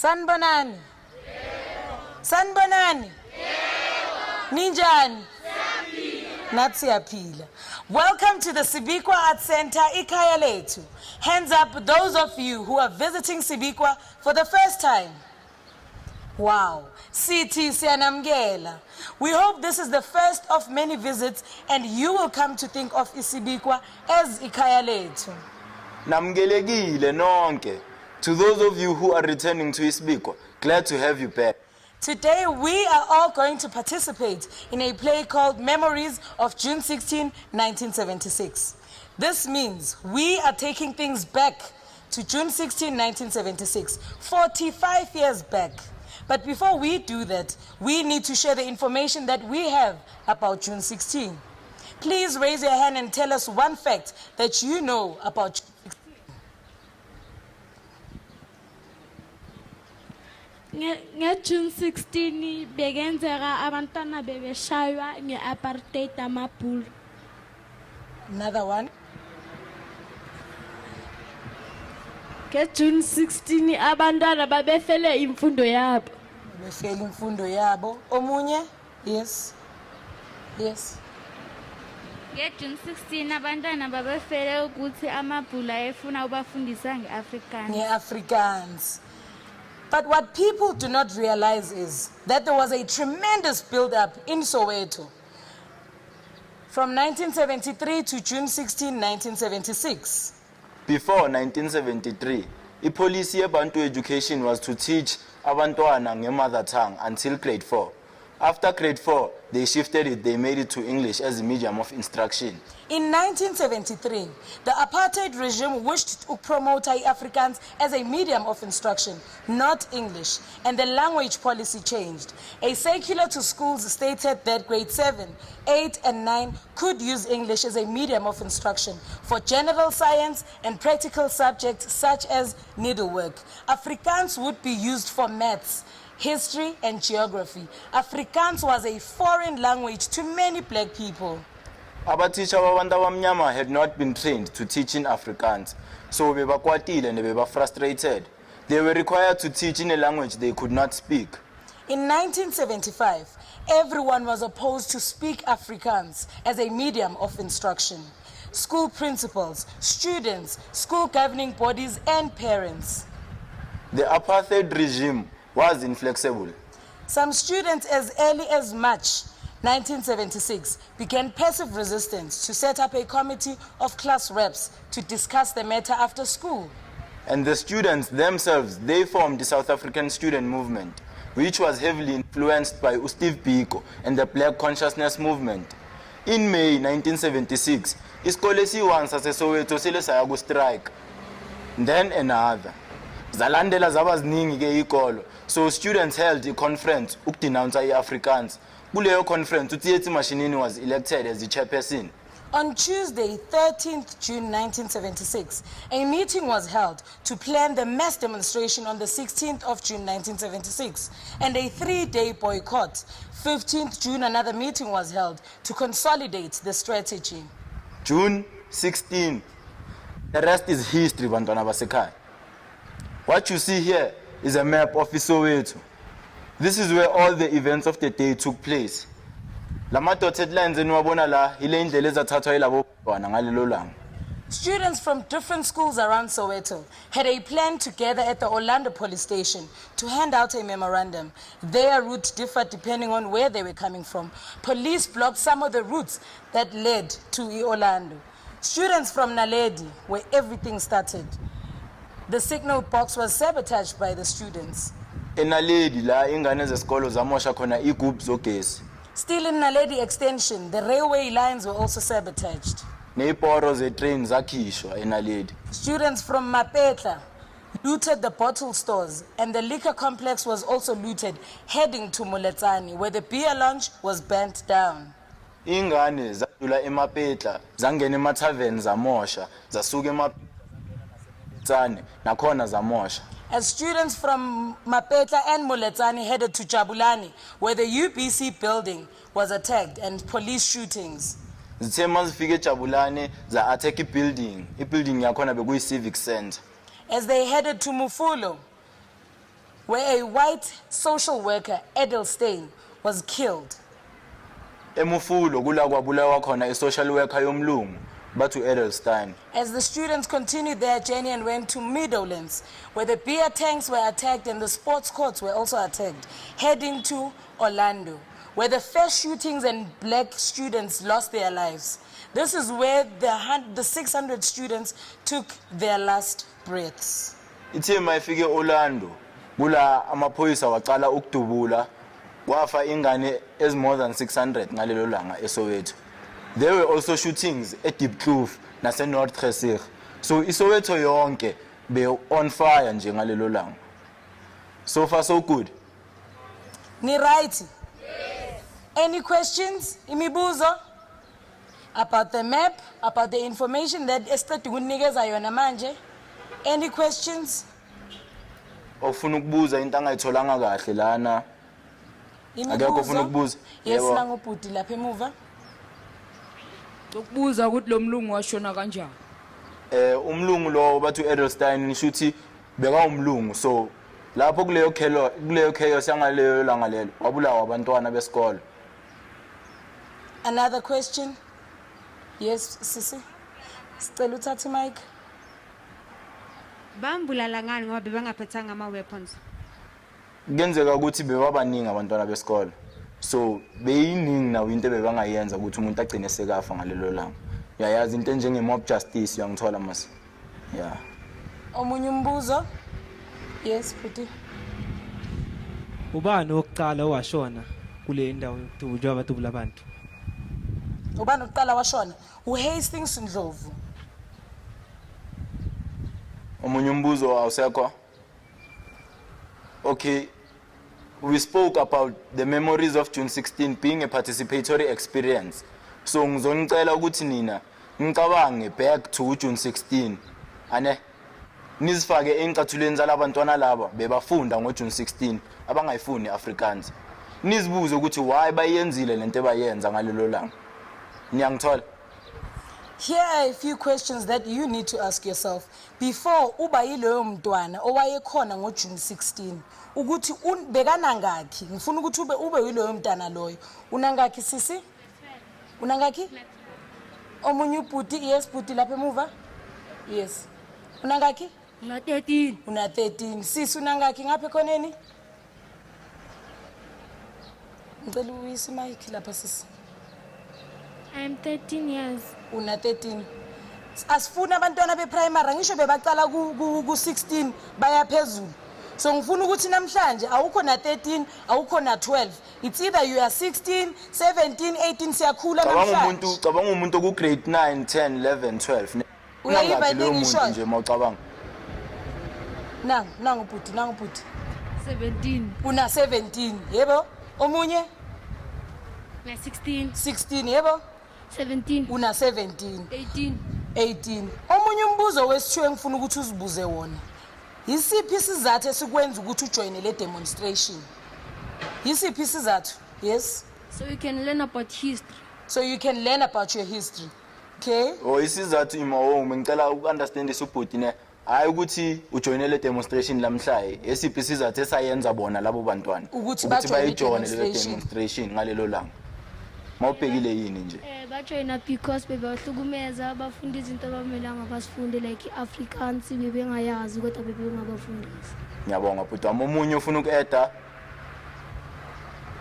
Sanbonani? Sanbonani? Ninjani? Natsiyaphila. Welcome to the Sibikwa Art Center, Ikhaya Lethu. Hands up those of you who are visiting Sibikwa for the first time. Wow, Sithi siyanamkela. We hope this is the first of many visits and you will come to think of Sibikwa as Ikhaya Lethu. Namgelekile nonke. To those of you who are returning to Sibikwa, glad to have you back. Today we are all going to participate in a play called Memories of June 16, 1976. This means we are taking things back to June 16, 1976, 45 years back. But before we do that, we need to share the information that we have about June 16. Please raise your hand and tell us one fact that you know about June 16. June 16 begenzeka abantwana bebeshaywa nge-apartheid amabhulu. Another one. June 16 abantwana babefele imfundo yabo. Befele imfundo yabo. Omunye? Yes. Yes. June 16 abantwana babefele ukuthi amabhulu ayefuna ubafundisa ngeAfrikaans. Nge-Afrikaans. But what people do not realize is that there was a tremendous build-up in Soweto from 1973 to June 16, 1976. Before 1973, the policy about education was to teach abantwana nge-mother tongue until grade 4. After grade 4, they shifted it, they made it to English as a medium of instruction. In 1973, the apartheid regime wished to promote Afrikaans as a medium of instruction, not English, and the language policy changed. A circular to schools stated that grade 7, 8, and 9 could use English as a medium of instruction for general science and practical subjects such as needlework. Afrikaans would be used for maths, history, and geography. Afrikaans was a foreign language to many black people. Our teacher had not been trained to teach in Afrikaans, so they were kwatile and they were frustrated. They were required to teach in a language they could not speak. In 1975, everyone was opposed to speak Afrikaans as a medium of instruction. School principals, students, school governing bodies, and parents. The apartheid regime was inflexible. Some students as early as March 1976 began passive resistance to set up a committee of class reps to discuss the matter after school. And the students themselves, they formed the South African student movement, which was heavily influenced by Steve Biko and the Black Consciousness movement. In May 1976, isikole siwani saseSoweto sile saya ku strike. Then another. Zalandela zaba ziningi ke ikolo. So students held a conference ukudenounce iAfrikaans. Kuleyo conference uTieti Mashinini was elected as the chairperson. On Tuesday, 13th June 1976, a meeting was held to plan the mass demonstration on the 16th of June 1976 and a 3-day boycott. 15th June, another meeting was held to consolidate the strategy. June 16. The rest is history, bantwana basekhaya. What you see here is a map of Soweto. This is where all the events of the day took place. Students from different schools around Soweto had a plan to gather at the Orlando police station to hand out a memorandum. Their route differed depending on where they were coming from. Police blocked some of the routes that led to Orlando. Students from Naledi, where everything started. The signal box was sabotaged by the students. Enaledi la ingane zesikolo zamosha khona igubhu zogesi. Still in Naledi extension, the railway lines were also sabotaged. Neiporo zetrain zakhishwa enaledi. Students from Mapetla looted the bottle stores, and the liquor complex was also looted, heading to Moletsani, where the beer lounge was burnt down. Ingane zadlula eMapetla zangena emathaveni zamosha zasuka eMapetsane nakhona zamosha. As students from Mapetla and Moletsani headed to Jabulani, where the UBC building was attacked and police shootings. Zithe mazifike eJabulane za-attack i-building yakhona bekuyi-civic center. As they headed to Mufulo, where a white social worker, Edelstein, was killed. Emufulo kula kwabulawa khona i-social worker yomlungu bathu Edelstein. As the students continued their journey and went to Meadowlands, where the beer tanks were attacked and the sports courts were also attacked, heading to Orlando, where the first shootings and black students lost their lives. This is where the 600 students took their last breaths. Ithe mayifike Orlando kula amaphoyisa waqala ukudubula kwafa ingane as more than 600 ngalelo langa eSoweto. There were also shootings at Deep Kloof nase North Gesig. So iSoweto yonke be on fire nje ngalelo langa. So far so good. Ni right? Yes. Any questions? Imibuzo? About the map, about the information that Esther Tugunikeza yona manje? Any questions? Ofuna ukubuza into angayitholanga kahle lana. Akekho ofuna ukubuza? Yes, nangubhuti lapha emuva. Ukubuza ukuthi lo mlungu washona kanjani? Umlungu lo bathu Edelstein nisho ukuthi beka umlungu, so lapho kuleyo chaos yangaleyo langa lelo wabulawa abantwana besikole. Another question? Yes, Sisi. Sicela uthathe mic. Bambulala ngani ngoba bebangaphathanga ama weapons? Kenzeka ukuthi bebabaningi abantwana besikole. So beyiningi nawo into bebangayenza ukuthi umuntu agcine sekafa ngalelo langa. Uyayazi into njenge mob justice uyangithola mas. Yeah. Omunye umbuzo? Yes, bhuti. Ubani oqala washona kule ndawo yokudubula abadubula abantu? Ubani oqala washona? uHastings Ndlovu. Omunye umbuzo awusekho? Okay. We spoke about the memories of June 16 being a participatory experience. So ngizongicela ukuthi nina ngicabange back to June 16. Ane nizifake encathuleni zalabantwana laba bebafunda ngoJune 16 abangayifuni Afrikaans. Nizibuze ukuthi why bayenzile lento ebayenza ngalelo langa. Niyangithola? Here are a few questions that you need to ask yourself before uba yiloyo mntwana owayekhona ngoJune 16. Ukuthi bekana ngakhi? Ngifuna ukuthi ube yiloyo mntana loyo. Unangakhi Sisi? Unangakhi? Omunye ubhuti, yes bhuti lapha emuva? Yes. Unangakhi? Una 13. Una 13. Sisi unangakhi ngapha ekhoneni? Ngicela uyise mic lapha Sisi. I'm 13 years. Una 13. Asifuna abantwana beprimary ngisho bebaqala ku 16 baya phezulu. So ngifuna ukuthi namhlanje awukho na 13 awukho na 12. It's either you are 16, 17, 18 siyakhula namhlanje. Cabanga umuntu ku grade 9, 10, 11, 12. Uyayiva Lo muntu ngisho nje mawucabanga. Nangu bhuti. 17. Una 17, yebo? Omunye? We're 16. 16, yebo? 17. Una 17. 18. 18. Omunye umbuzo wesithiwe ngifuna ukuthi uzibuze wona. Yisiphi isizathu esikwenza ukuthi ujoin le demonstration? Yisiphi isizathu? Yes. So you can learn about history. So you can learn about your history. Okay? Isizathu imawonke ngicela ukunderstand isubhuti ne hayi ukuthi ujoine le demonstration lamhlaye. Esiphi isizathu esayenza bona labo bantwana Ukuthi bayijoine le demonstration. demonstration ngalelo langa. Mawubhekile yini nje? Bajoyina because bebahlukumeza abafundi izinto abamelanga basifunde like iAfrikaans bebengayazi kodwa bebengabafundisi. Ngiyabonga bhuti wami. Omunye ufuna ukueda?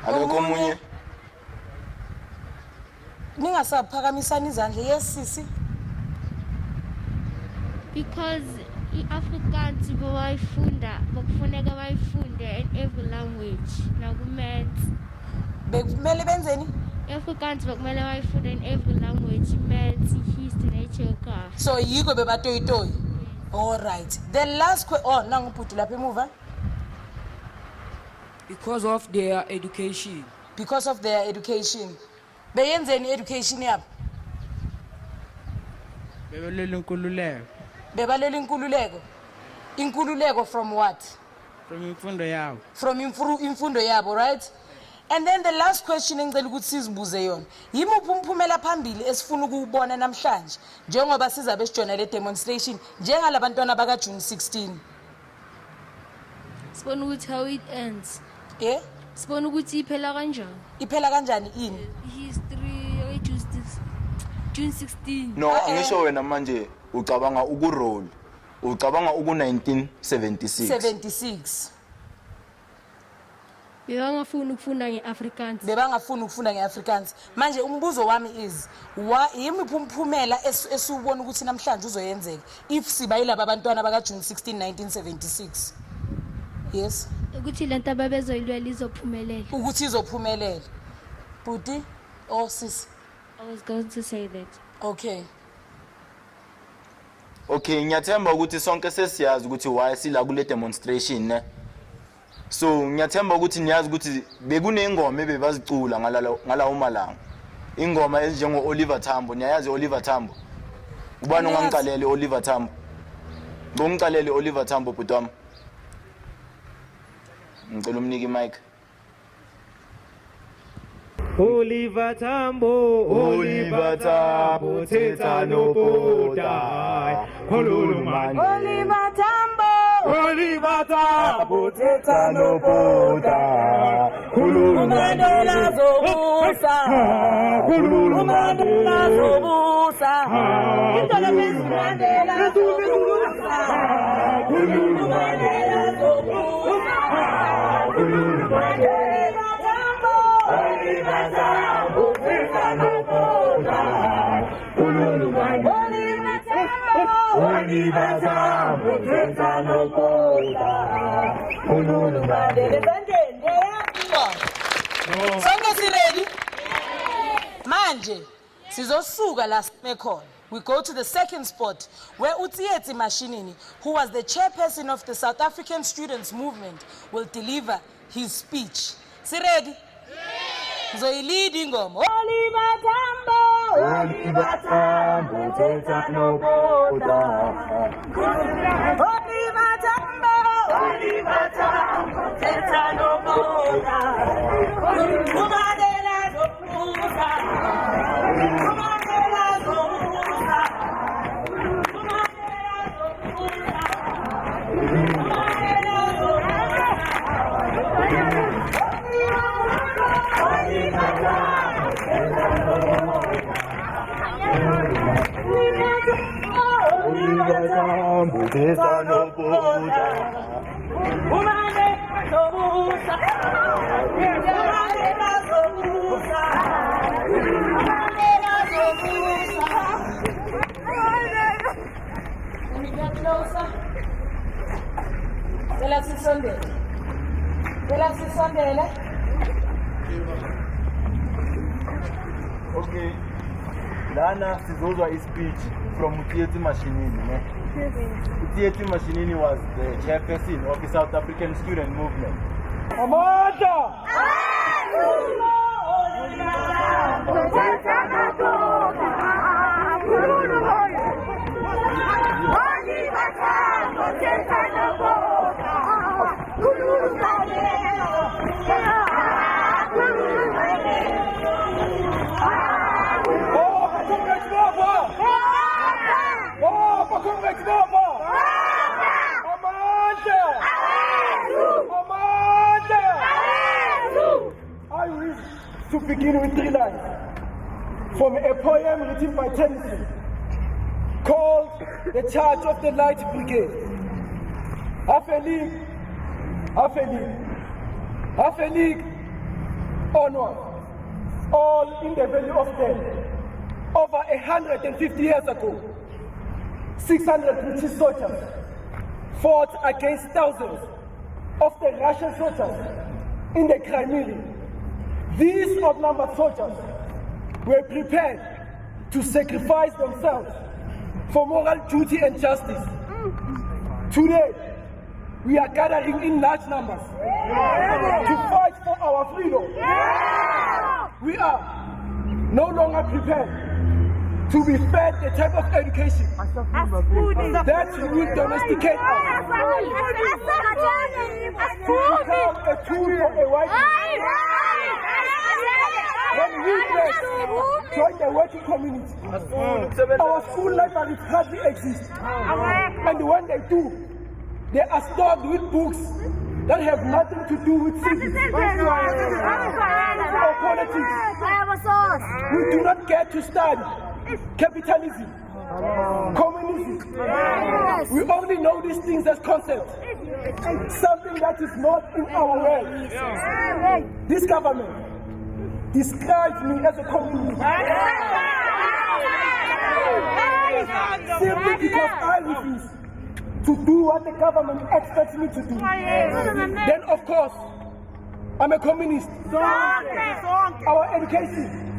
Akekho omunye? Ningasaphakamisana izandla. Yes Sisi. Because iAfrikaans bayifunda, bakufuneka bayifunde and language naku-maths. Bekumele benzeni? Afrikaans bekumele bayifunde in every language, maths, history, ne-geography. So yiko bebatoyitoyi. All right. The last question. Oh, nangu puti lapha emuva. Because of their education. Because of their education. Beyenzeni education yabo? Bebelela inkululeko. Bebalela inkululeko. Inkululeko from what? From imfundo yabo. From imfundo yabo, right? And then the last question engicela ukuthi sizibuze yona. Yimuphi umphumela phambili esifuna ukubona namhlanje njengoba sizabe sijona le demonstration njengalabantwana baka June 16? Sibona ukuthi how it ends. Yeah? Sibona ukuthi iphela kanjani. Iphela kanjani ini? History June 16. No, angisho wena manje ucabanga uku-roll. Ucabanga uku-1976. 76. Bebangafuni ukufunda ngeAfrikaans. Bebangafuni ukufunda ngeAfrikaans. Manje umbuzo wami is yimiphi umphumela esubona ukuthi namhlanje uzoyenzeka if siba yilaba abantwana baka June 16 1976? Yes. Ukuthi lento ababezoyilwela izophumelela. Ukuthi izophumelela. Buti or sis? I was going to say that. Okay. Okay, ngiyathemba ukuthi sonke sesiyazi ukuthi why sila kule demonstration ne. So ngiyathemba ukuthi niyazi ukuthi bekunengoma ebebazicula ngalawo malanga. Ingoma ezinjengo Oliver Tambo, niyazi Oliver Tambo? Ubani ongangiqalele Oliver Tambo? Ngomqalele Oliver Tambo butwami. Ngicela umniki mic. Oliver Tambo, Oliver Tambo, thetha nobota, khuluma. Oliver Tambo, Oliver Tambo, thetha nobota, khuluma. Mandela zobusa, Khuluma. Mandela zobusa, Indlela Mandela zobusa, Mandela zobusa, Mandela Tambo, Oliver Tambo, thetha nobota, Oliver Tambo, Oliver Tambo, thetha nobota, Mandela Zandeni, sonke si ready? Manje sizosuka la sime khona. We go to the second spot where Utsietsi Mashinini, who was the chairperson of the South African Students Movement, will deliver his speech. Si ready? Zoyilid ingoma. Oliver Tambo, Oliver Tambo, thetha nobota, Oliver Tambo, Oliver Tambo, thetha nobota, Mandela zobusa, Mandela zobusa, Mandela zobusa, Mandela Oliver Tambo, thetha nobota. Okay. Lana sizozwa speech from Utsietsi Mashinini ne. Utsietsi Mashinini was the chairperson of the South African Student Movement. I wish to begin with 3 lines from a poem written by Tennyson called The Charge of the Light Brigade. Half a league, onward, all in the Valley of Death. Over 150 years ago, 600 British soldiers fought against thousands of the Russian soldiers in the Crimea. These outnumbered soldiers were prepared to sacrifice themselves for moral duty and justice. Today, we are gathering in large numbers to fight for our freedom. We are no longer prepared to be fed the type of education that will domesticate us, become a tool for a white man. When we join the working community, our school libraries hardly exist. And when they do, they are stocked with books that have nothing to do with civics or politics. We do not get to study capitalism, communism. We only know these things as concepts, something that is not in our world. This government describes me as a communist simply because I refuse to do what the government expects me to do. Then of course, I'm a communist. Our education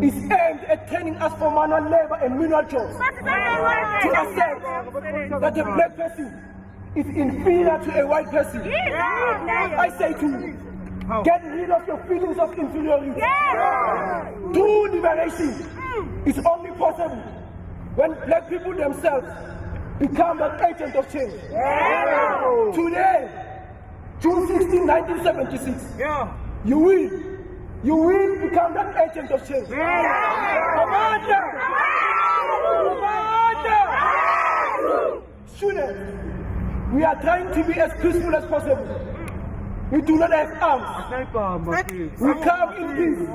is aimed at training us for manual labor and menial jobs, to accept that a black person is inferior to a white person. I say to you, get rid of your feelings of inferiority. True liberation is only possible when black people themselves become an agent of change. Today, June 16, 1976, you will become that agent of change. Students, we are trying to be as peaceful as possible. We do not have arms. We come in peace.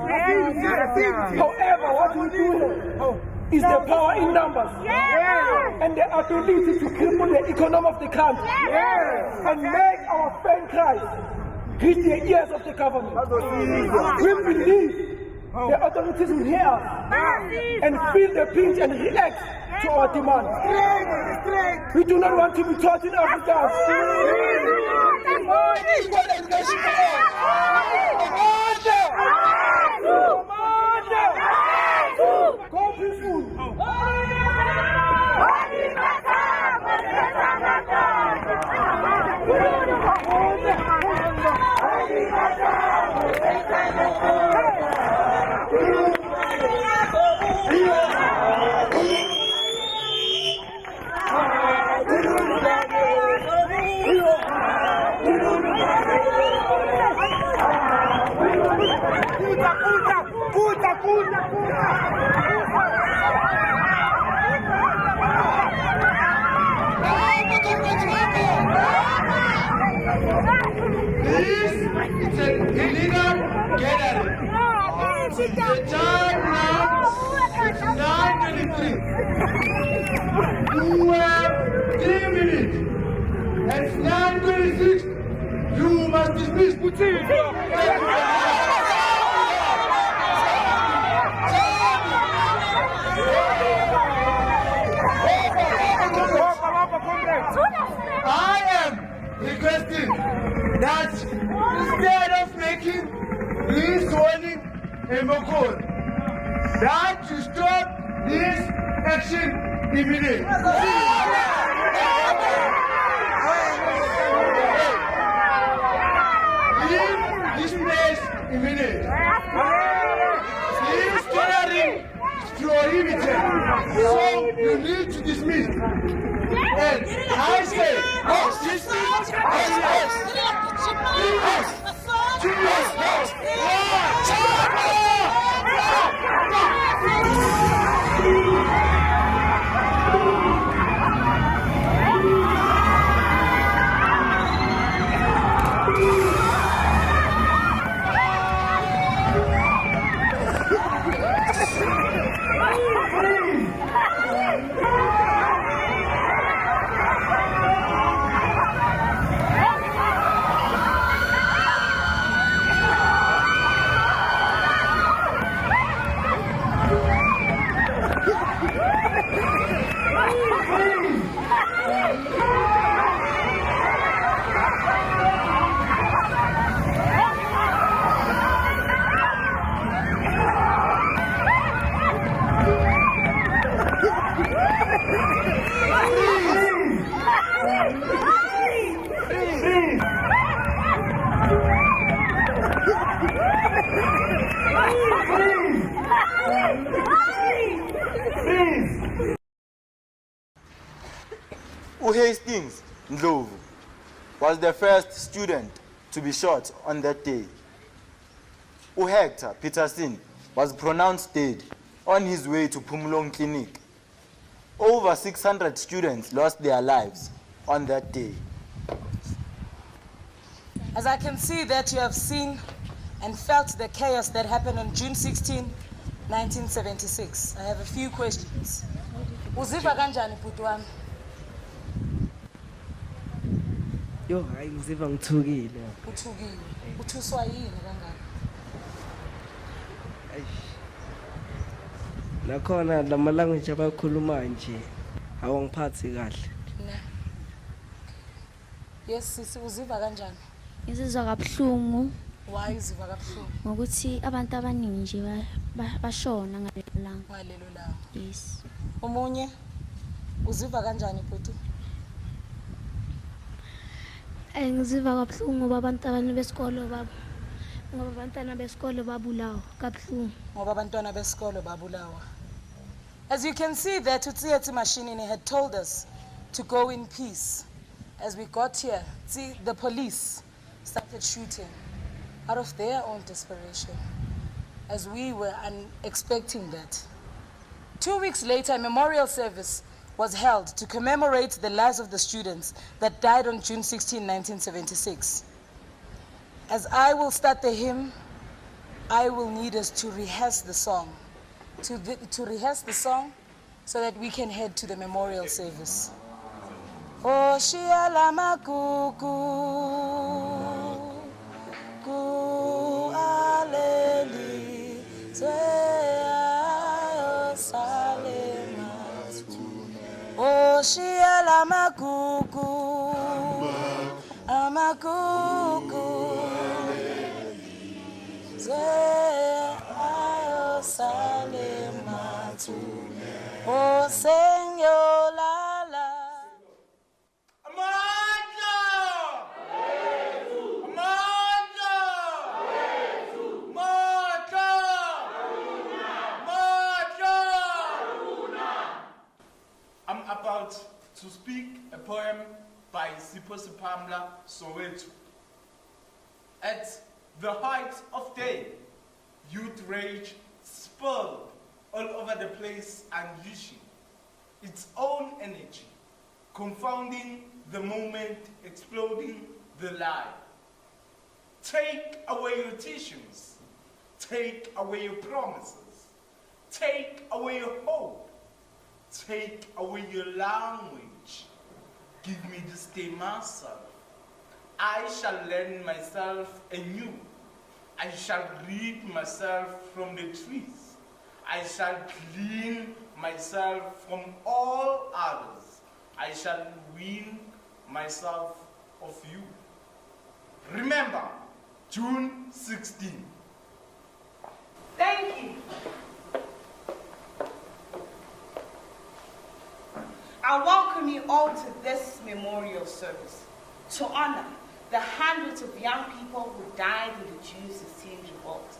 However, what we do is the power in numbers and the ability to cripple the economy of the country and make our faint cries reach the ears of the government. We believe the authorities will hear us and feel the pinch and react to our demands. We do not want to be taught in Africa. Go peaceful. This is an illegal gathering. The time now is 9:23. You have 3 minutes. At 9:26, you must dismiss. I am requesting that instead of making this warning a mockery, that you stop this action immediately. Leave this place immediately. This gathering is prohibited, so you need to dismiss. And I say, Hastings Ndlovu was the first student to be shot on that day. Hector Peterson was pronounced dead on his way to Pumlong Clinic. Over 600 students lost their lives on that day. As I can see that you have seen and felt the chaos that happened on June 16, 1976, I have a few questions. Uziva kanjani bhuti wami? Yo, hayi ngiziva ngithukile. Uthukile. Uthuswa yini kangaka? Nakhona lama language abakhuluma nje awangiphathi kahle. Yes, sisi uziva kanjani? Ngizizwa kabuhlungu Why uziva kabuhlungu? ngokuthi abantu abaningi nje bashona ngalelo langa. Ngalelo langa. Yes. Omunye uziva kanjani bhuti? Ngiziva kabuhlungu ngoba abantwana besikolo babulawa kabuhlungu. Ngoba abantwana besikolo babulawa. As you can see that Utsietsi Mashinini had told us to go in peace. As we got here, see, the police started shooting out of their own desperation, as we were expecting that. 2 weeks later, a memorial service was held to commemorate the lives of the students that died on June 16, 1976. As I will start the hymn, I will need us to rehearse the song, to rehearse the song so that we can head to the memorial service. Oh, Shiala Makuku, Ku Aleli, Zeya Salema. Oh, Shiala Makuku, Amakuku, Zeya Salema. Oh, Senyo Lala. I'm about to speak a poem by Sibikwa Soweto. At the height of day, youth rage spilled all over the place, unleashing its own energy, confounding the moment, exploding the lie. Take away your tissues, take away your promises, take away your hope, take away your language. Give me this day myself. I shall learn myself anew. I shall read myself from the trees. I shall clean myself from all others. I shall wean myself of you. Remember, June 16. Thank you. I welcome you all to this memorial service to honor the hundreds of young people who died in the June 16 revolt.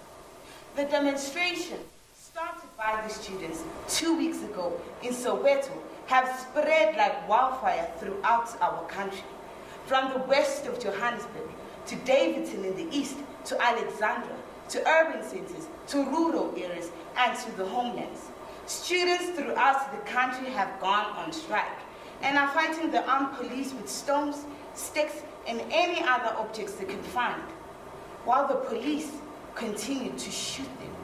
The demonstration started by the students 2 weeks ago in Soweto have spread like wildfire throughout our country, from the west of Johannesburg to Davidson in the east to Alexandra, to urban centers, to rural areas, and to the homelands. Students throughout the country have gone on strike and are fighting the armed police with stones, sticks, and any other objects they can find, while the police continue to shoot them.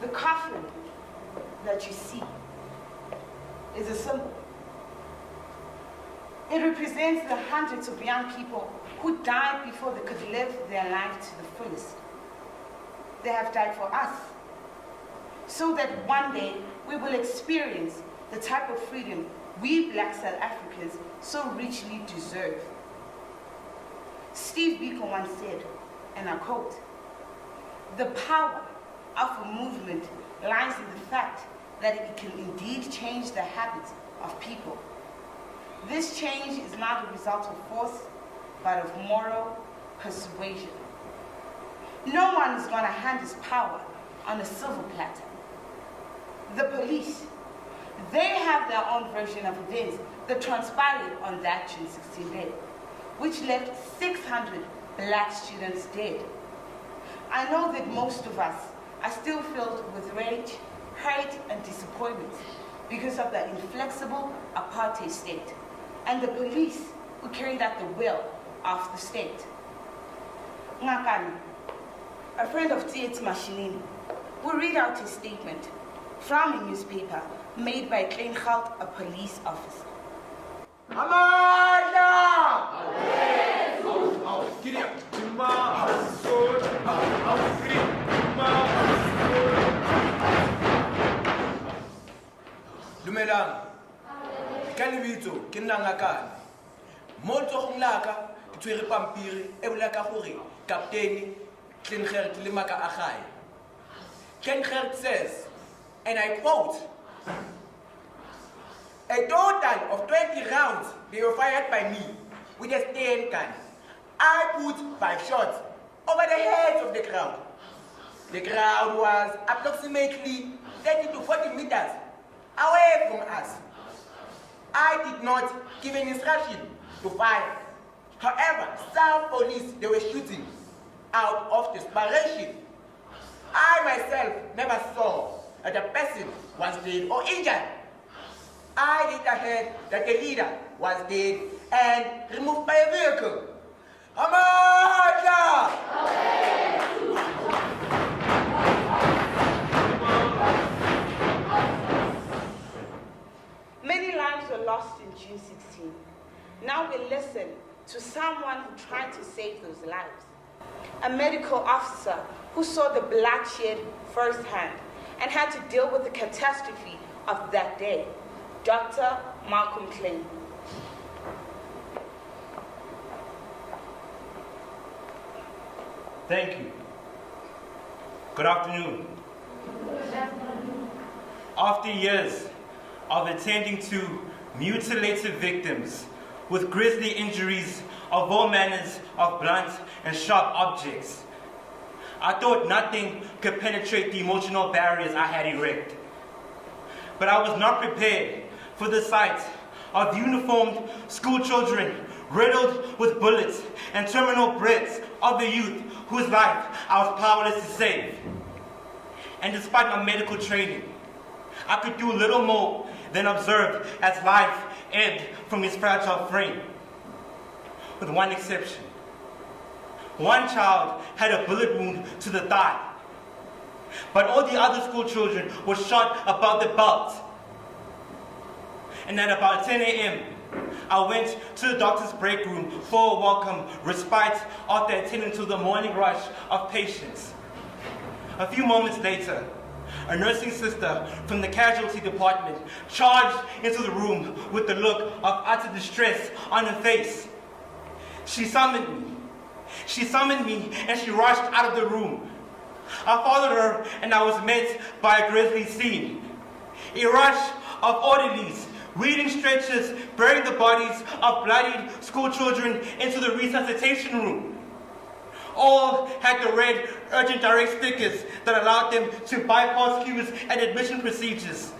The coffin that you see is a symbol. It represents the hundreds of young people who died before they could live their life to the fullest. They have died for us, so that one day we will experience the type of freedom we Black South Africans so richly deserve. Sibikwa once said, and I quote, "The power of a movement lies in the fact that it can indeed change the habits of people. This change is not a result of force, but of moral persuasion. No one is going to hand his power on a silver platter. The police, They have their own version of events that transpired on that June 16 day, which left 600 black students dead. I know that most of us are still filled with rage, hate, and disappointment because of the inflexible apartheid state and the police who carried out the will of the state. Ngakani, a friend of T.H. Mashinini, will read out his statement from a newspaper made by Kleingoud, a police officer. Dumelang. Ka lebitso ke nna Ngakane. Mo tsogong laka ke tshwere pampiri e bolela ka gore Kapteni Kleingoud le maka a gae. Kleingoud says, and I quote, "A total of 20 rounds they were fired by me with a Stein gun. I put 5 shots over the heads of the crowd. The crowd was approximately 30 to 40 meters away from us. I did not give an instruction to fire. However, some police, they were shooting out of desperation. I myself never saw that the person was dead or injured. I later heard that the leader was dead and removed by a vehicle. Amanda! Many lives were lost in June 16. Now we listen to someone who tried to save those lives. A medical officer who saw the bloodshed firsthand and had to deal with the catastrophe of that day, Dr. Malcolm Klein. Thank you. Good afternoon. After years of attending to mutilated victims with grisly injuries of all manners of blunt and sharp objects, I thought nothing could penetrate the emotional barriers I had erected. But I was not prepared for the sight of uniformed school children riddled with bullets and terminal breaths of the youth whose life I was powerless to save. And despite my medical training, I could do little more than observe as life ebbed from his fragile frame. With one exception. One child had a bullet wound to the thigh, but all the other school children were shot above the belt. And at about 10 a.m., I went to the doctor's break room for a welcome respite after attending to the morning rush of patients. A few moments later, a nursing sister from the casualty department charged into the room with the look of utter distress on her face. She summoned me. She summoned me and she rushed out of the room. I followed her and I was met by a grisly scene. A rush of orderlies, reading stretchers, bearing the bodies of bloodied school children into the resuscitation room. All had the red urgent direct stickers that allowed them to bypass queues and admission procedures.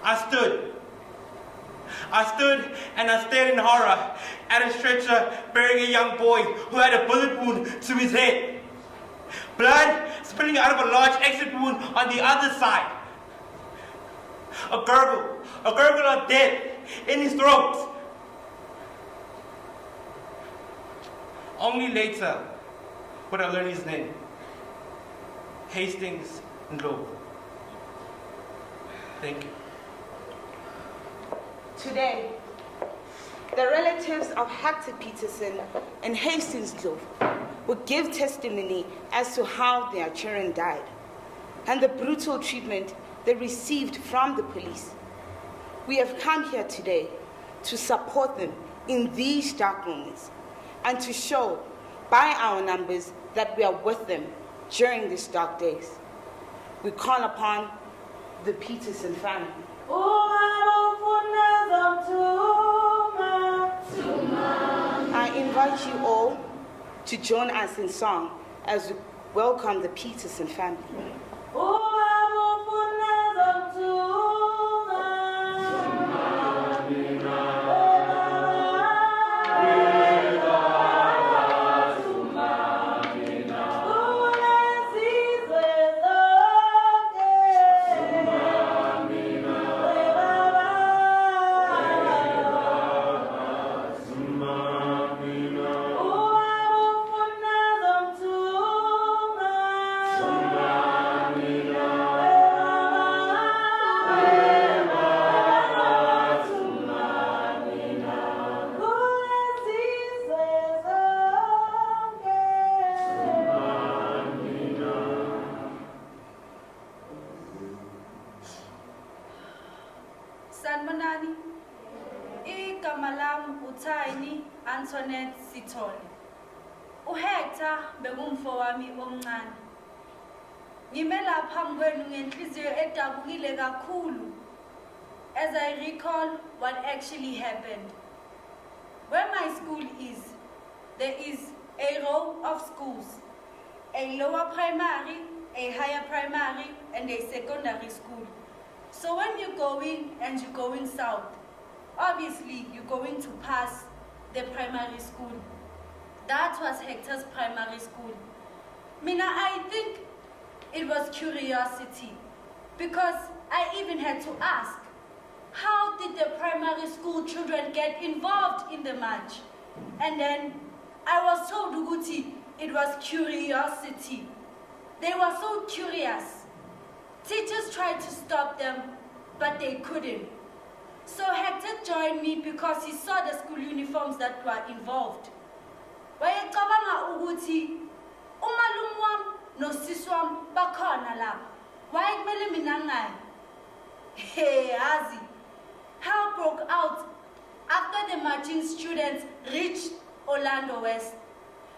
I stood and I stared in horror at a stretcher bearing a young boy who had a bullet wound to his head. Blood spilling out of a large exit wound on the other side. A gurgle of death in his throat. Only later would I learn his name. Hastings Ndlovu. Thank you. Today, the relatives of Hector Peterson and Hastings Ndlovu will give testimony as to how their children died and the brutal treatment they received from the police. We have come here today to support them in these dark moments and to show by our numbers that we are with them during these dark days. We call upon the Peterson family. I invite you all to join us in song as we welcome the Peterson family. Antoinette Sithole. UHector bekumfo wami omncane. Ngimela phambi kwenu ngenhliziyo edabukile kakhulu as I recall what actually happened. Where my school is, there is a row of schools, a lower primary, a higher primary, and a secondary school. So when you're going and you're going south, obviously you're going to pass the primary school. That was Hector's primary school. Mina, I think it was curiosity, because I even had to ask, how did the primary school children get involved in the march? And then I was told, Uguti, it was curiosity. They were so curious. Teachers tried to stop them, but they couldn't. So Hector joined me because he saw the school uniforms that were involved. Wayecabanga ukuthi umalume wami nosisi wami bakhona lapha. Why kumele mina ngayi? Hey, Azi. Hell broke out after the marching students reached Orlando West.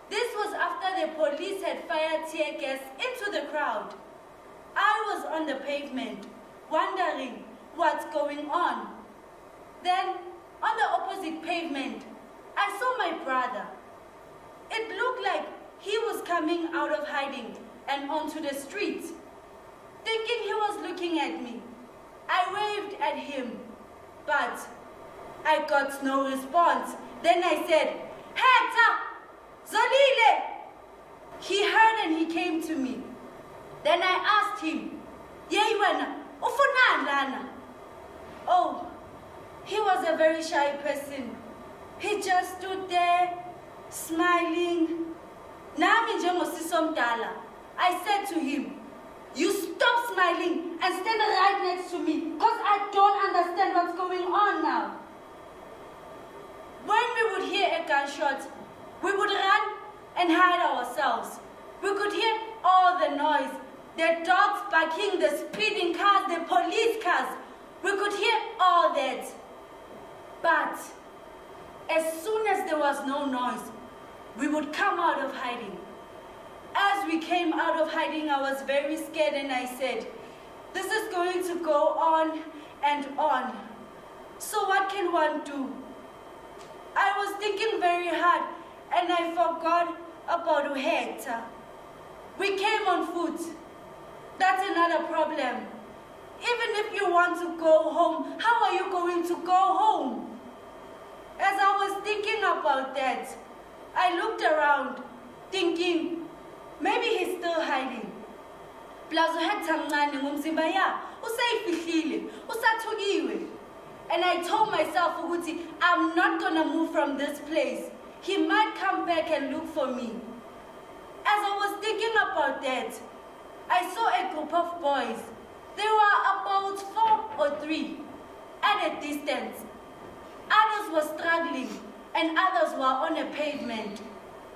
This was after the police had fired tear gas into the crowd. I was on the pavement, wondering what's going on. Then, on the opposite pavement, I saw my brother. It looked like he was coming out of hiding and onto the street. Thinking he was looking at me, I waved at him, but I got no response. Then I said, Hector, Zolile! He heard and he came to me. Then I asked him, Yeiwana, ufuna lana? Oh, he was a very shy person. He just stood there, smiling. Nami njengosisi omdala. I said to him, you stop smiling and stand right next to me, because I don't understand what's going on now. When we would hear a gunshot, we would run and hide ourselves. We could hear all the noise, the dogs barking, the speeding cars, the police cars. We could hear all that. But as soon as there was no noise, we would come out of hiding. As we came out of hiding, I was very scared and I said, this is going to go on and on. So what can one do? I was thinking very hard and I forgot about Hector. We came on foot. That's another problem. Even if you want to go home, how are you going to go home? As I was thinking about that, I looked around, thinking, maybe he's still hiding. Plus, Hector mncane ngumzimba ya, usayifihlile, usathukiwe. And I told myself, ukuthi, I'm not gonna move from this place. He might come back and look for me. As I was thinking about that, I saw a group of boys. There were about 4 or 3 at a distance. Others were struggling and others were on a pavement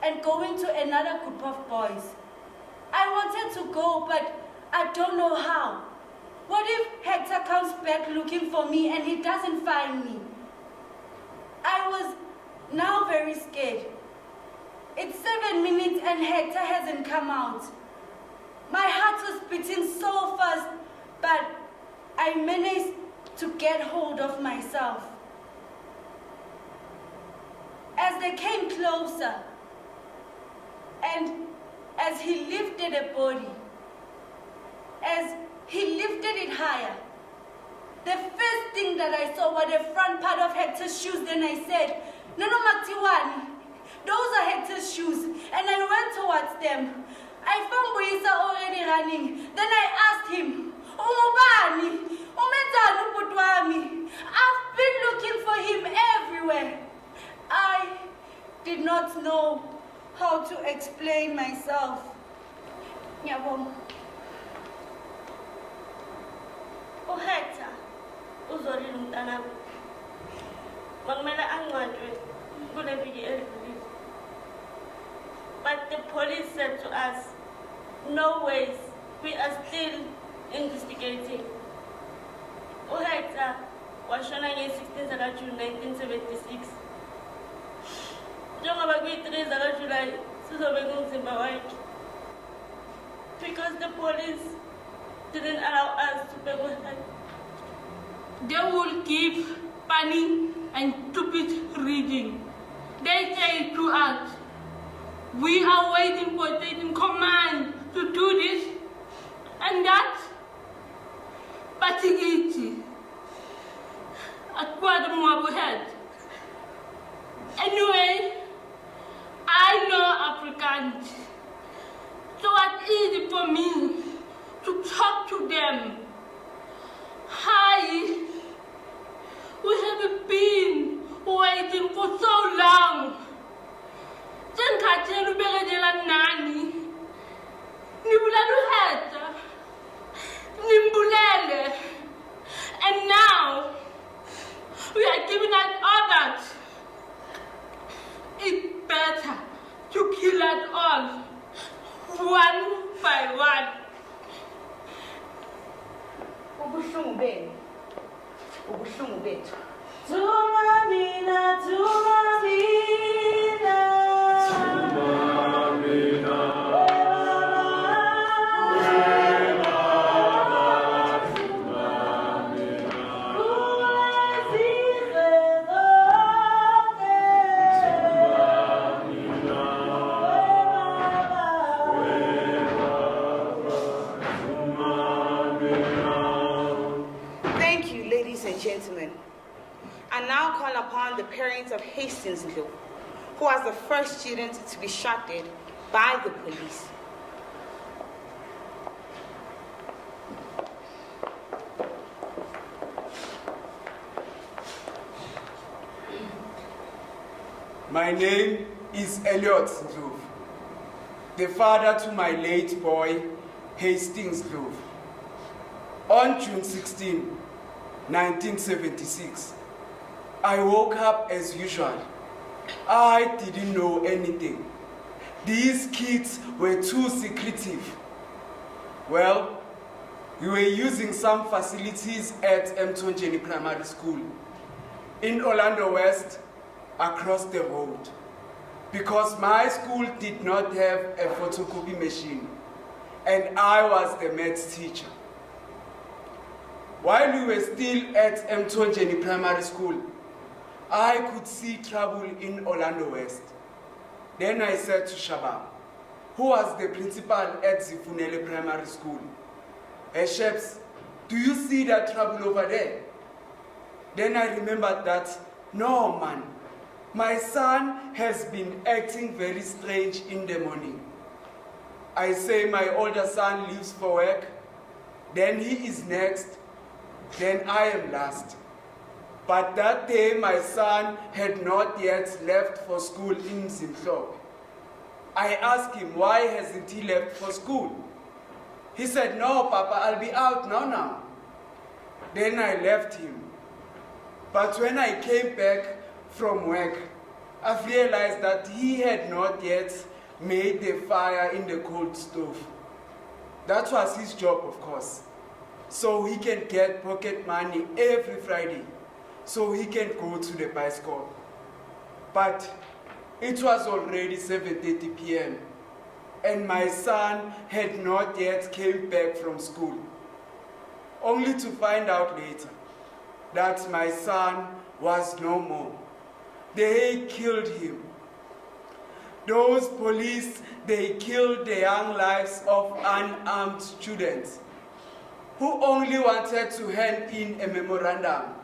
and going to another group of boys. I wanted to go, but I don't know how. What if Hector comes back looking for me and he doesn't find me? I was now very scared. It's 7 minutes and Hector hasn't come out. My heart was beating so fast, but I managed to get hold of myself. As they came closer, and as he lifted a body, as he lifted it higher, the first thing that I saw was the front part of Hector's shoes. Then I said, Nano Maktiwani, those are Hector's shoes. And I went towards them. I found Boisa already running. Then I asked him, Umubani, Umenzani Putwami. I've been looking for him everywhere. I did not know how to explain myself. Nyabom. Hector, uzolile umntana makumele angcwatshwe kule viki elidlulile. But the police said to us, no ways, we are still investigating. Hector washona nge-16 June 1976. 23 July sizobe kunzima wakhe because the police didn't allow us to be with her. They will give funny and stupid reading. They say to us, we are waiting for the command to do this and that. But it's at what we had. Anyway, I know Afrikaans, so it's easy for me to talk to them. Hi, we have been waiting for so long. Senkhathele ubekela nani? Nibulala uHetha. Nimbulele. And now we are giving us orders. It's better to kill us all, one by one. Ubuhlungu bethu. Tumamina, tumamina. Thank you, ladies and gentlemen. I now call upon the parents of Hastings Ndlovu, who was the first student to be shot dead by the police. My name is Elliot Ndlovu, the father to my late boy, Hastings Ndlovu. On June 16, 1976, I woke up as usual. I didn't know anything. These kids were too secretive. Well, we were using some facilities at Mtonjeni Primary School in Orlando West, across the road, because my school did not have a photocopy machine and I was the maths teacher. While we were still at Mtonjeni Primary School, I could see trouble in Orlando West. Then I said to Shaba, who was the principal at Zifunele Primary School, "Hey Sheps, do you see that trouble over there?" Then I remembered that, no man, my son has been acting very strange in the morning. I say my older son leaves for work, then he is next, then I am last. But that day my son had not yet left for school in Zimhlophe. I asked him, why hasn't he left for school? He said, "No, Papa, I'll be out now. Then I left him. But when I came back from work, I've realized that he had not yet made the fire in the cold stove. That was his job, of course. So he can get pocket money every Friday, so he can go to the bicycle. But it was already 7:30 p.m. and my son had not yet came back from school, only to find out later that my son was no more. They killed him. Those police, they killed the young lives of unarmed students who only wanted to hand in a memorandum.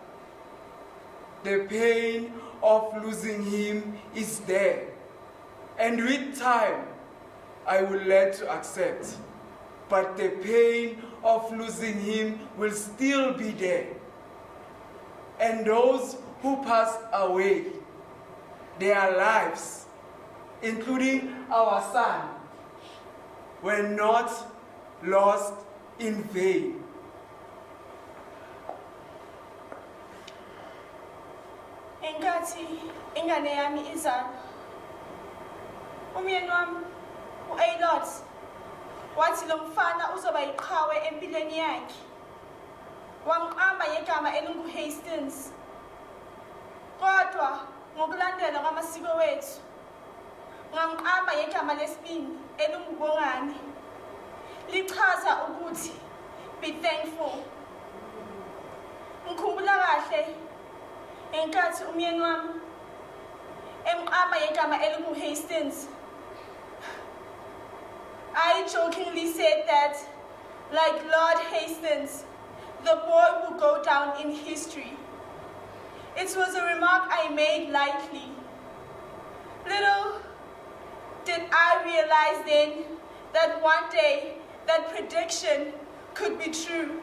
The pain of losing him is there, and with time, I will learn to accept. But the pain of losing him will still be there. And those who passed away, their lives, including our son, were not lost in vain. Enkathi ingane yami izalwa, umyeni wami u-Elot wathi lo mfana uzoba yiqhawe empilweni yakhe. Wangiqamba ngegama elingu-Hastings. Kodwa ngokulandela kwamasiko wethu, bangiqamba ngegama lesibini elingubongani. Lichaza ukuthi be thankful. Ngikhumbula kahle enkathi umyeni wami emqamba ngegama elingu-Hastings. I jokingly said that, like Lord Hastings, the boy will go down in history. It was a remark I made lightly. Little did I realize then that one day that prediction could be true.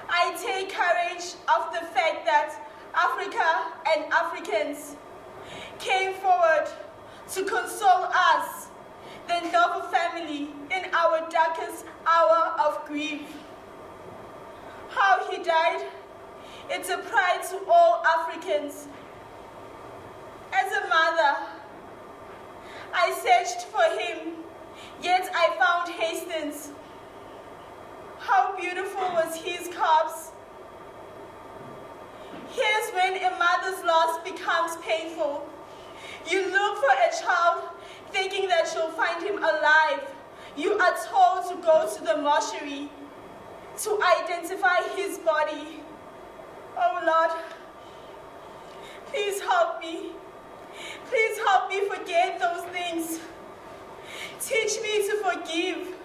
I take courage of the fact that Africa and Africans came forward to console us, the Ndlovu family, in our darkest hour of grief. How he died, it's a pride to all Africans. As a mother, I searched for him, yet I found Hastings. How beautiful was his corpse. Here's when a mother's loss becomes painful. You look for a child thinking that you'll find him alive. You are told to go to the mortuary to identify his body. Oh Lord, please help me. Please help me forget those things. Teach me to forgive.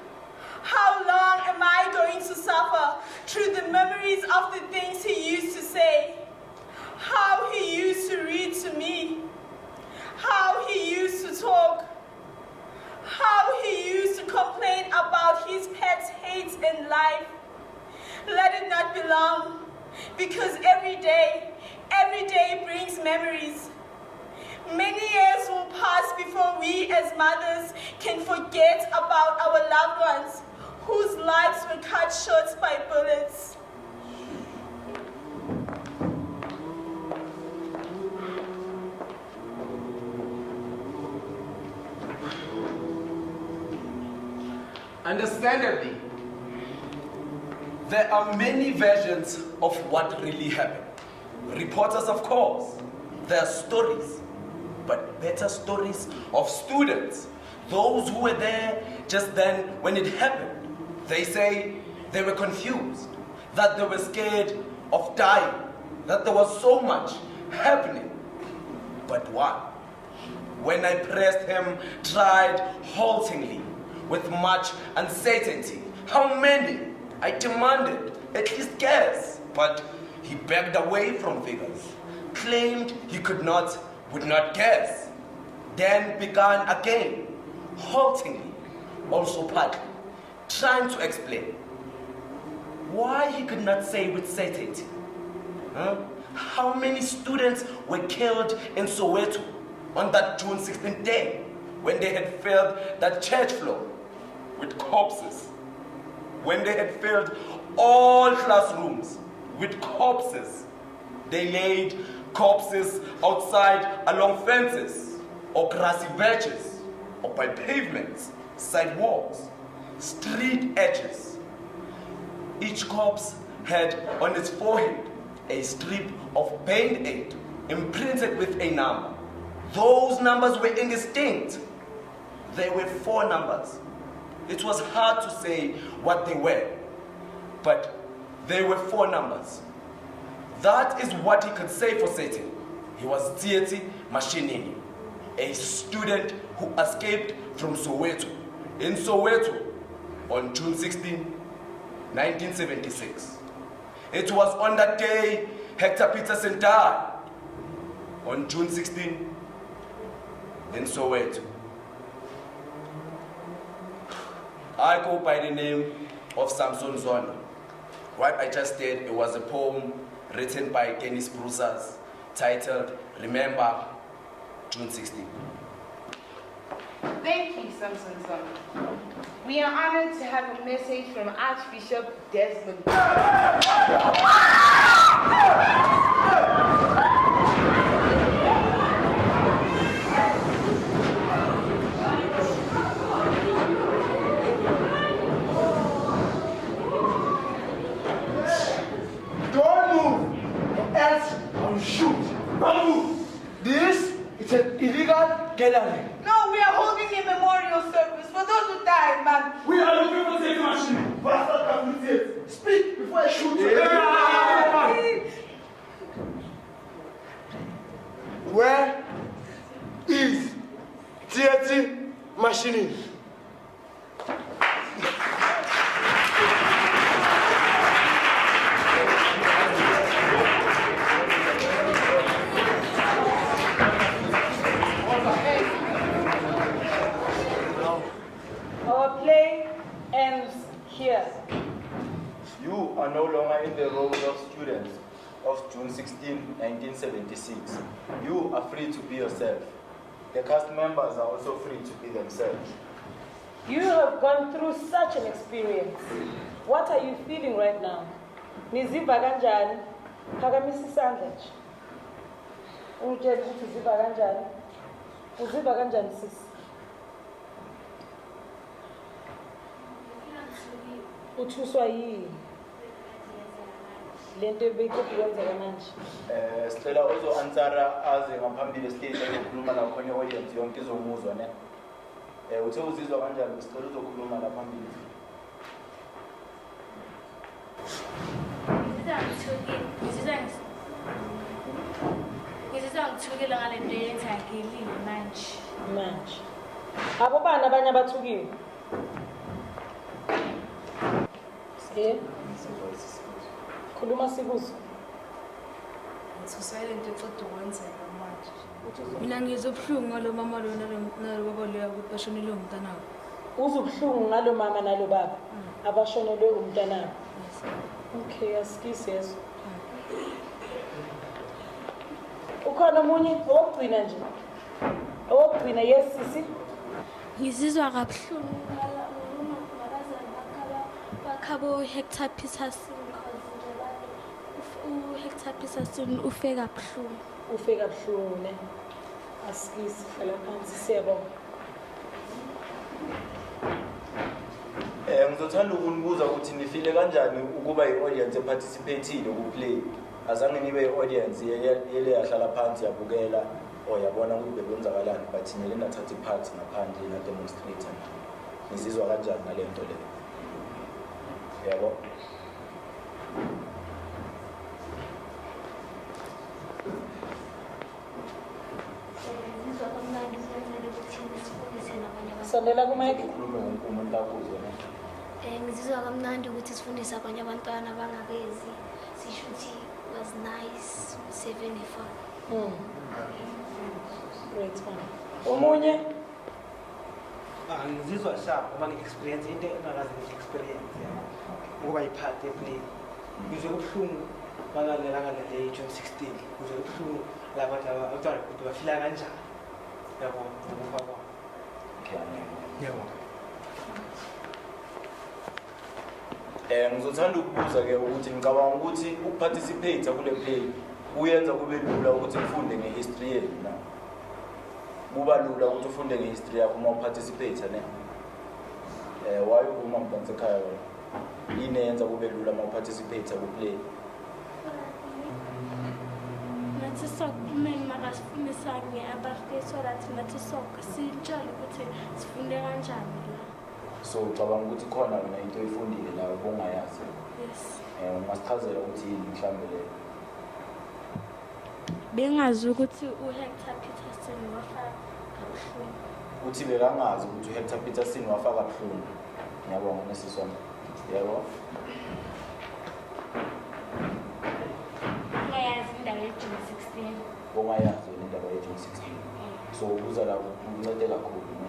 How long am I going to suffer through the memories of the things he used to say? How he used to read to me? How he used to talk? How he used to complain about his pet's hate in life? Let it not be long, because every day brings memories. Many years will pass before we as mothers can forget about our loved ones whose lives were cut short by bullets. Understandably, there are many versions of what really happened. Reporters, of course, there are stories, but better stories of students, those who were there just then when it happened. They say they were confused, that they were scared of dying, that there was so much happening. But one, when I pressed him, tried haltingly, with much uncertainty, how many? I demanded, at least guess, but he backed away from figures, claimed he would not guess, then began again, haltingly, also partly, trying to explain why he could not say with certainty. How many students were killed in Soweto on that June 16th day when they had filled that church floor with corpses, when they had filled all classrooms with corpses. They laid corpses outside along fences or grassy patches or by pavements, sidewalks, street edges. Each corpse had on its forehead a strip of Band-Aid imprinted with a number. Those numbers were indistinct. There were 4 numbers. It was hard to say what they were, but there were 4 numbers. That is what he could say for certain. He was Tsietsi Mashinini, a student who escaped from Soweto, in Soweto, on June 16, 1976. It was on that day Hector Peterson died, on June 16, in Soweto. I go by the name of Samson Zona. What I just did, it was a poem written by Dennis Brussels titled Remember June 16. Thank you, Samson Zona. We are honored to have a message from Archbishop Desmond. Don't move, or else I will shoot. Don't move. This is an illegal gathering. No we are holding a memorial service for those who died, man. We are looking for the machine. Speak before I shoot you. Where is theatre machine? Our play ends here. You are no longer in the role of students of June 16, 1976. You are free to be yourself. The cast members are also free to be themselves. You have gone through such an experience. What are you feeling right now? Niziva kanjani? Phakamisa isandla nje. Ungitshela ukuthi uziva kanjani? Uziva kanjani sisi? Uthuswa yini? Lento ebeyikuphi kwenzeka manje? Sicela uzo-answera aze ngaphambili stage ezokhuluma nakhona i-audience yonke izomuzwa ne. Uthe uzizwa kanjani? Sicela uzokhuluma la phambili. Ngizizwa ngithukile ngale nto eyenzakilile manje. Manje. Abo bani abanye abathukiwe? Khuluma sikuzwe. Ngithusele into eceda ukwenzeka manje. Mina ngizobuhlungu ngalo mama lo nalo baba lo ukuthi bashonele umntanabo. Uzobuhlungu ngalo mama nalo baba abashonelwe umntanabo. Okay, asikisi yeso. Ukhona omunye owugcina nje. Owugcina yes sisi. Ngizizwa kabuhlungu bakhabo Hector Peterson Hector Peterson ufe kabuhlungu. Ufe kabuhlungu ne. Asikisi hlala phansi siyabonga. Ngizothanda ukunibuza ukuthi nifile kanjani ukuba i-audience eparticipateile ku-play. Azange nibe i-audience yele yahlala phansi yabukela or yabona ukuthi bekwenzakalani but nile nathatha part ngaphandle na demonstrator. Nizizwa kanjani ngale nto le? Yabo. Sondela ku-mic. Umuntu akuzwe ne. Ngizizwa kamnandi ukuthi sifundise abanye abantwana bangabezi. Sisho ukuthi was nice, 75. Great man. Omunye? Ngizizwa sharp ngoba ngi-experience into engakaze ngi-experience ukuba yiphathi eplay. Ngizwe ubuhlungu bangalelanga le June 16. Ngizwe ubuhlungu labantu abantwana ukuthi bafila kanjani. Yabo, ukufa kwabo. Yebo. Ngizothanda ukubuza ke ukuthi ngicabanga ukuthi ukuparticipate kule play kuyenza kube lula ukuthi ufunde ngehistory yenu na. Kuba lula ukuthi ufunde ngehistory yakho uma uparticipate ne. Why uma mdanse ekhaya wena? Yini yenza kube lula uma uparticipate ku play? Nathi sokumele makasifundisa nge-apartheid so that nathi sitshale ukuthi sifunde kanjani la. So ucabanga ukuthi khona wena into oyifundile la obongayazi? Yes. Ungasichazela ukuthi yini mhlambe le? Bengazi ukuthi uHector Peterson wafaka kabuhlungu. Uthi bekangazi ukuthi uHector Peterson wafaka kabuhlungu. Ngiyabonga nesisona. Yebo. Ngayazi indaba ye-June 16. Bongayazi indaba ye-June 16. So ubuza la uncede kakhulu ne.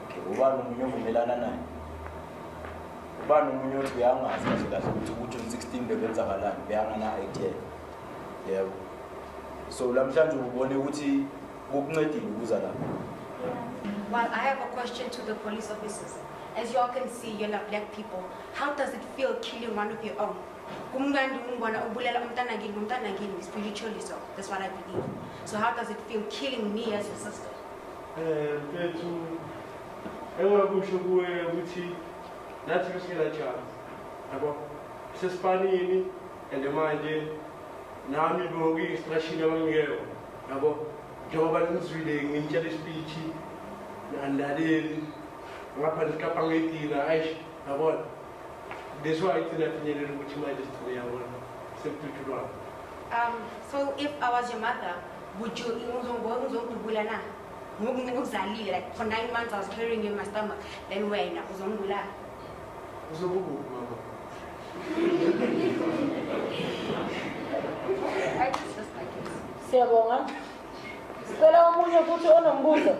Okay, ubani umunye ovumelana naye? Ubani umunye othi uyangazi kahle ukuthi ku-June 16 bekwenzakalani, beyangana idea. Yebo. So lamhlanje ubone ukuthi ukuncedile ukuza la. Well, I have a question to the police officers. As you all can see, you're not black people. How does it feel killing one of your own? Spiritually so. That's what I believe. So how does it feel killing me as your sister? Nandaleli ngapha nikapanga itina aish yabona. That's why itina finyelele ukuthi manje sithole yabona. Sepitulwa. So if I was your mother, would you uzongidubula na? Ngokuzalile, like for 9 months I was carrying you in my stomach. Then wena uzongidubula. Uzobuku mama. I just like it. Siyabonga. Sicela omunye futhi onombuzo.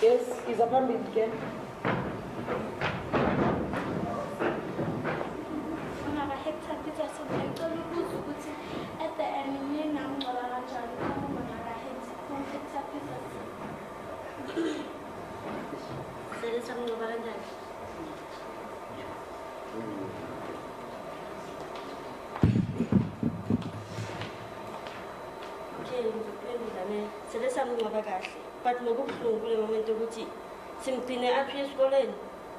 Yes, iza phambili again. At the end, you know, but ngokubuhlungu kule moment ukuthi simgcine apha esikoleni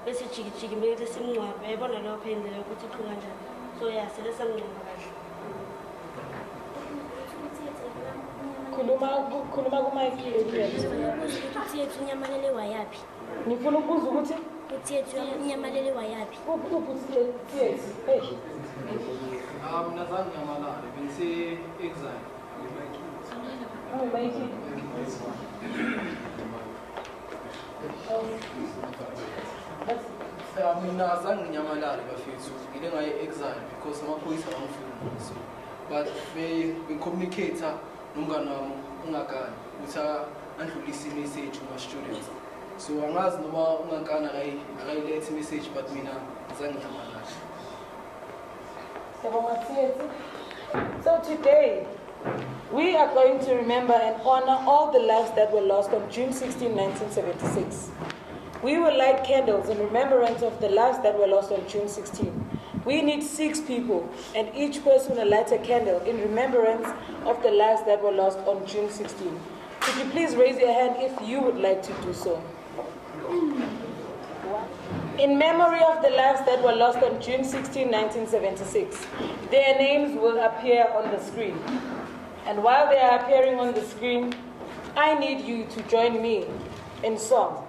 bese jikijiki mele simncwabe yabona lokho indlela ukuthi iqhubeka kanjani so yeah sele samncwaba kahle khuluma kumayiki ukuthi yethu inyamalele wayapi ngifuna ukubuza ukuthi ukuthi yethu inyamalele wayapi ukuthi yethu hey nazange nyamalale bese exile Mikey. Mina azange nyamalale bafethu ngile ngaye exile because amaphoyisa angifuni so but be communicate nomngane wami ungakani ukuthi andlulise message kuma students so angazi noma ungakana akayilethe message but mina azange nyamalale. So today we are going to remember and honor all the lives that were lost on June 16, 1976. We will light candles in remembrance of the lives that were lost on June 16. We need 6 people, and each person will light a candle in remembrance of the lives that were lost on June 16. Could you please raise your hand if you would like to do so? In memory of the lives that were lost on June 16, 1976, their names will appear on the screen. And while they are appearing on the screen, I need you to join me in song.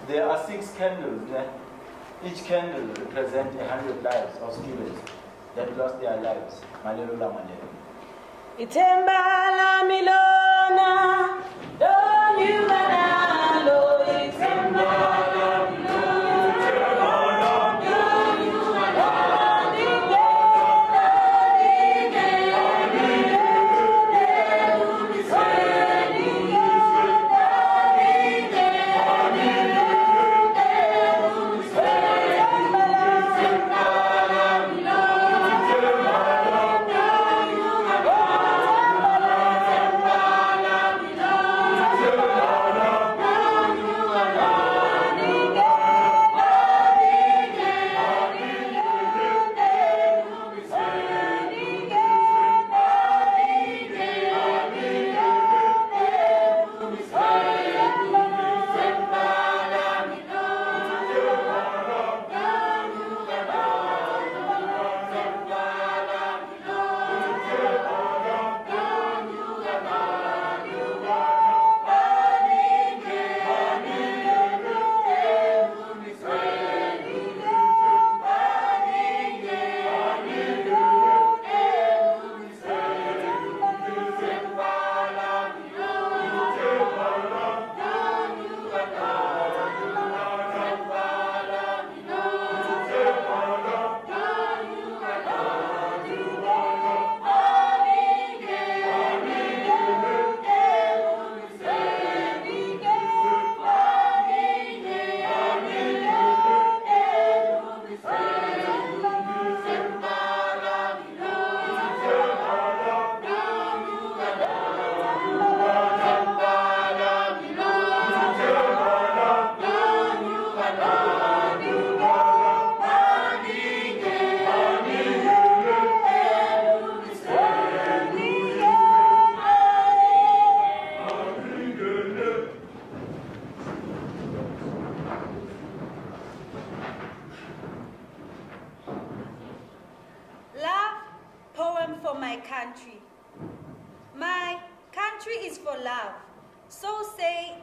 There are 6 candles there. Each candle represents 100 lives of students that lost their lives. Malelo la malelo. Itemba la milona, do manalo, itemba la milona. Love.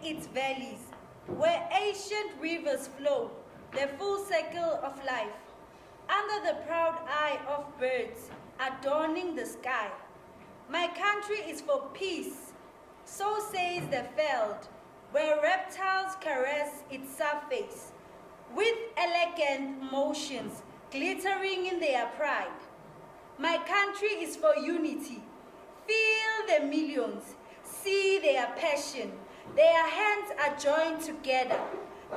its valleys, where ancient rivers flow, the full circle of life, under the proud eye of birds adorning the sky. My country is for peace, so says the veld, where reptiles caress its surface, with elegant motions glittering in their pride. My country is for unity. Feel the millions, see their passion. Their hands are joined together.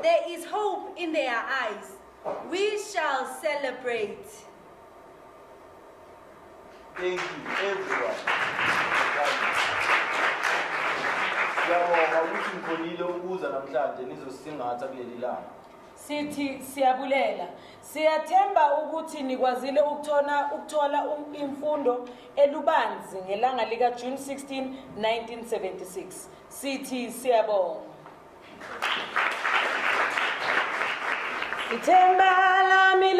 There is hope in their eyes. We shall celebrate. Thank you, everyone. Siyabonga ukuthi ngikhonile ukuza namhlanje nizosingatha kuleli langa. Sithi siyabulela. Siyathemba ukuthi nikwazile ukuthola imfundo elubanzi ngelanga lika June 16, 1976. Sithi siyabonga. Ithemba lami